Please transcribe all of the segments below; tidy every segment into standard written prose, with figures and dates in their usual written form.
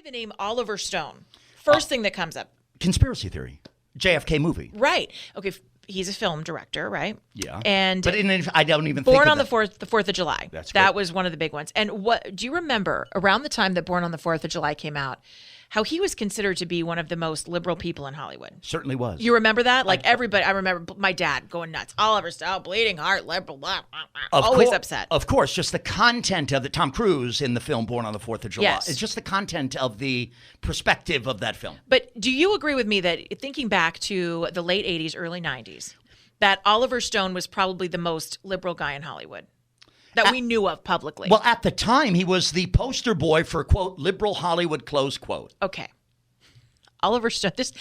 The name Oliver Stone. First thing that comes up. Conspiracy theory. JFK movie. Right. Okay. He's a film director, right? Yeah. And but I don't even Born think on the 4th of July. That was one of the big ones. And what do you remember around the time that Born on the 4th of July came out, how he was considered to be one of the most liberal people in Hollywood? Certainly was. You remember that? Like everybody, I remember my dad going nuts. Oliver Stone, bleeding heart, liberal, blah, blah, blah. Always upset. Of course, just the content of the Tom Cruise in the film Born on the 4th of July. Yes. It's just the content of the perspective of that film. But do you agree with me that thinking back to the late 80s, early 90s, that Oliver Stone was probably the most liberal guy in Hollywood that we knew of publicly? Well, at the time, he was the poster boy for, quote, liberal Hollywood, close quote. Okay. Oliver Stone, this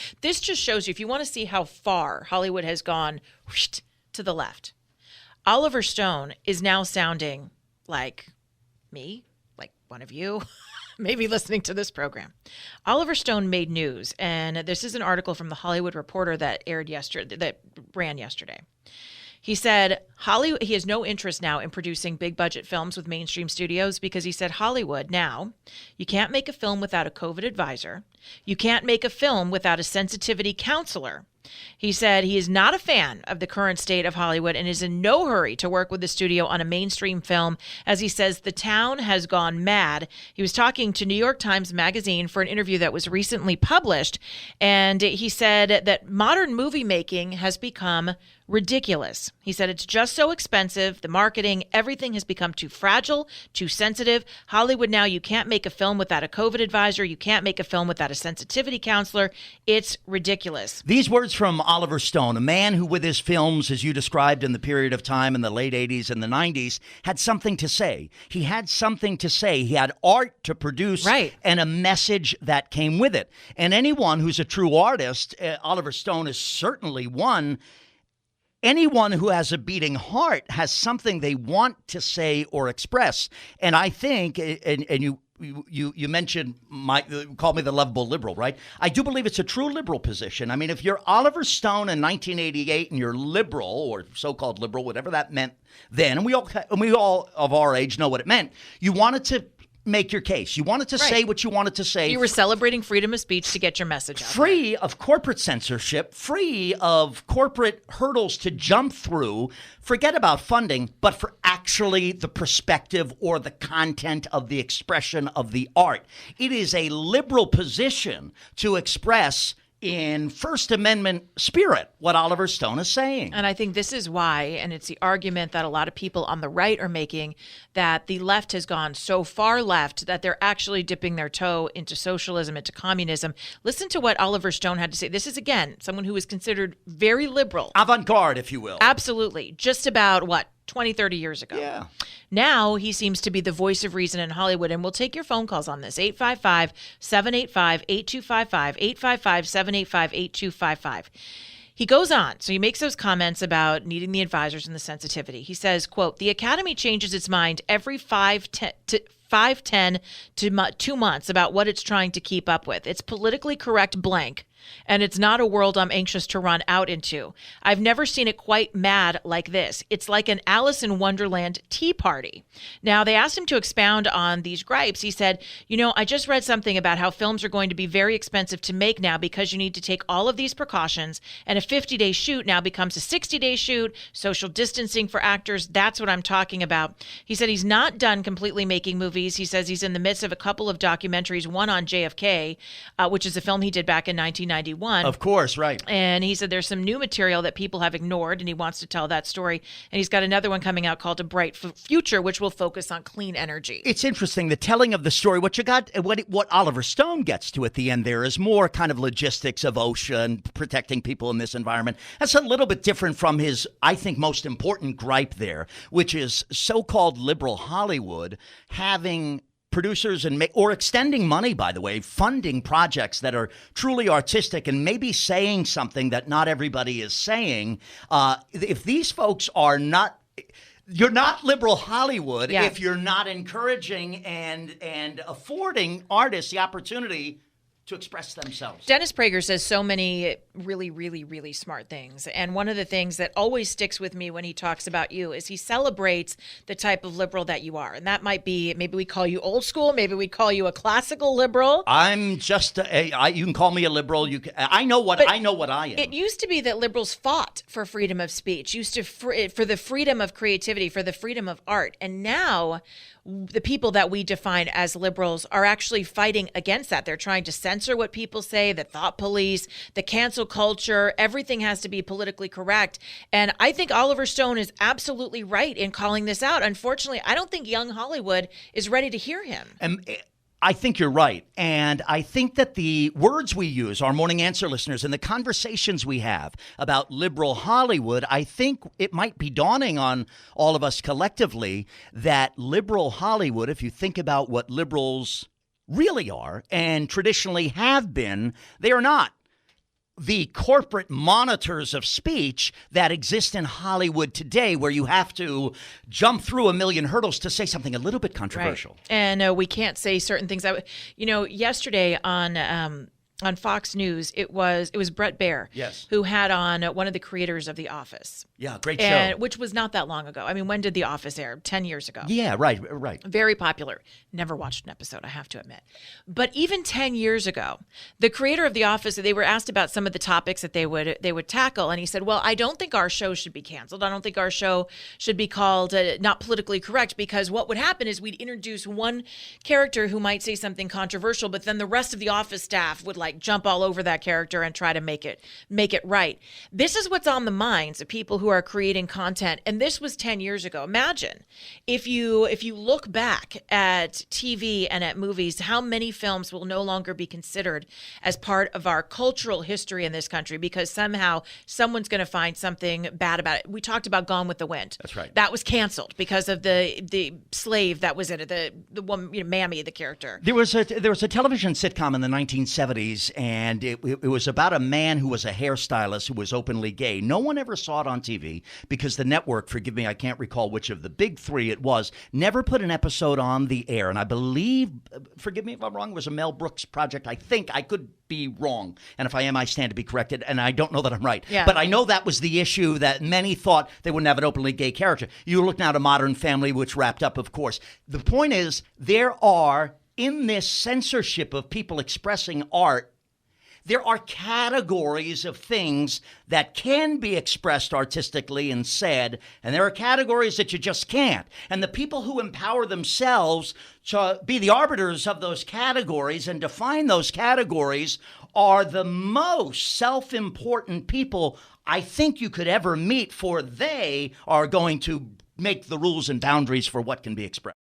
just shows you, if you want to see how far Hollywood has gone whoosh, to the left, Oliver Stone is now sounding like me, like one of you, maybe listening to this program. Oliver Stone made news, and this is an article from the Hollywood Reporter that ran yesterday. He said Hollywood, he has no interest now in producing big budget films with mainstream studios because he said Hollywood now, you can't make a film without a COVID advisor. You can't make a film without a sensitivity counselor. He said he is not a fan of the current state of Hollywood and is in no hurry to work with the studio on a mainstream film, as he says the town has gone mad. He was talking to New York Times Magazine for an interview that was recently published, and he said that modern movie making has become ridiculous. He said it's just so expensive. The marketing, everything has become too fragile, too sensitive. Hollywood now, you can't make a film without a COVID advisor. You can't make a film without a sensitivity counselor. It's ridiculous. These words from Oliver Stone, a man who with his films, as you described in the period of time in the late 80s and the 90s, had something to say. He had something to say. He had art to produce, right, and a message that came with it. And anyone who's a true artist, Oliver Stone is certainly one. Anyone who has a beating heart has something they want to say or express. And I think, and you mentioned called me the lovable liberal, right? I do believe it's a true liberal position. I mean, if you're Oliver Stone in 1988 and you're liberal or so-called liberal, whatever that meant then, and we all of our age know what it meant, you wanted to make your case. You wanted to say what you wanted to say. You were celebrating freedom of speech to get your message out. Free of corporate censorship, free of corporate hurdles to jump through. Forget about funding, but for actually the perspective or the content of the expression of the art. It is a liberal position to express in First Amendment spirit what Oliver Stone is saying. And I think this is why, and it's the argument that a lot of people on the right are making, that the left has gone so far left that they're actually dipping their toe into socialism, into communism. Listen to what Oliver Stone had to say. This is, again, someone who is considered very liberal. Avant-garde, if you will. Absolutely. Just about, 20, 30 years ago. Yeah. Now he seems to be the voice of reason in Hollywood, and we'll take your phone calls on this. 855-785-8255, 855-785-8255. He goes on. So he makes those comments about needing the advisors and the sensitivity. He says, quote, the Academy changes its mind every 5-10 to 2 months about what it's trying to keep up with. It's politically correct blank. And it's not a world I'm anxious to run out into. I've never seen it quite mad like this. It's like an Alice in Wonderland tea party. Now, they asked him to expound on these gripes. He said, I just read something about how films are going to be very expensive to make now because you need to take all of these precautions, and a 50-day shoot now becomes a 60-day shoot, social distancing for actors. That's what I'm talking about. He said he's not done completely making movies. He says he's in the midst of a couple of documentaries, one on JFK, which is a film he did back in 1991. Of course, right. And he said there's some new material that people have ignored, and he wants to tell that story. And he's got another one coming out called A Bright Future, which will focus on clean energy. It's interesting, the telling of the story. What Oliver Stone gets to at the end there is more kind of logistics of OSHA and protecting people in this environment. That's a little bit different from his, I think, most important gripe there, which is so-called liberal Hollywood having producers or extending money, by the way, funding projects that are truly artistic and maybe saying something that not everybody is saying. If these folks are not, you're not liberal Hollywood if you're not encouraging and affording artists the opportunity to express themselves. Dennis Prager says so many really, really, really smart things. And one of the things that always sticks with me when he talks about you is he celebrates the type of liberal that you are. And that might be, maybe we call you old school, maybe we call you a classical liberal. I'm just, you can call me a liberal. I know what I am. It used to be that liberals fought for freedom of speech, for the freedom of creativity, for the freedom of art. And now the people that we define as liberals are actually fighting against that. They're trying to censor what people say, the thought police, the cancel culture. Everything has to be politically correct. And I think Oliver Stone is absolutely right in calling this out. Unfortunately, I don't think young Hollywood is ready to hear him. I think you're right. And I think that the words we use, our Morning Answer listeners, and the conversations we have about liberal Hollywood, I think it might be dawning on all of us collectively that liberal Hollywood, if you think about what liberals really are and traditionally have been, they are not the corporate monitors of speech that exist in Hollywood today, where you have to jump through a million hurdles to say something a little bit controversial. Right. And we can't say certain things. Yesterday on Fox News, it was Brett Baer, yes, who had on one of the creators of The Office. Yeah, great show. Which was not that long ago. I mean, when did The Office air? 10 years ago. Yeah, right. Very popular. Never watched an episode, I have to admit. But even 10 years ago, the creator of The Office, they were asked about some of the topics that they would tackle, and he said, well, I don't think our show should be canceled. I don't think our show should be called not politically correct, because what would happen is we'd introduce one character who might say something controversial, but then the rest of the Office staff would jump all over that character and try to make it right. This is what's on the minds of people who are creating content, and this was 10 years ago. Imagine if you look back at TV and at movies, how many films will no longer be considered as part of our cultural history in this country because somehow someone's going to find something bad about it. We talked about Gone with the Wind. That's right. That was canceled because of the slave that was in it, the woman, Mammy, the character. There was a television sitcom in the 1970s, and it was about a man who was a hairstylist who was openly gay. No one ever saw it on TV because the network, forgive me, I can't recall which of the big three it was, never put an episode on the air. And I believe, forgive me if I'm wrong, it was a Mel Brooks project. I think I could be wrong. And if I am, I stand to be corrected. And I don't know that I'm right. Yeah. But I know that was the issue, that many thought they wouldn't have an openly gay character. You look now to Modern Family, which wrapped up, of course. The point is, there are, in this censorship of people expressing art, there are categories of things that can be expressed artistically and said, and there are categories that you just can't. And the people who empower themselves to be the arbiters of those categories and define those categories are the most self-important people I think you could ever meet, for they are going to make the rules and boundaries for what can be expressed.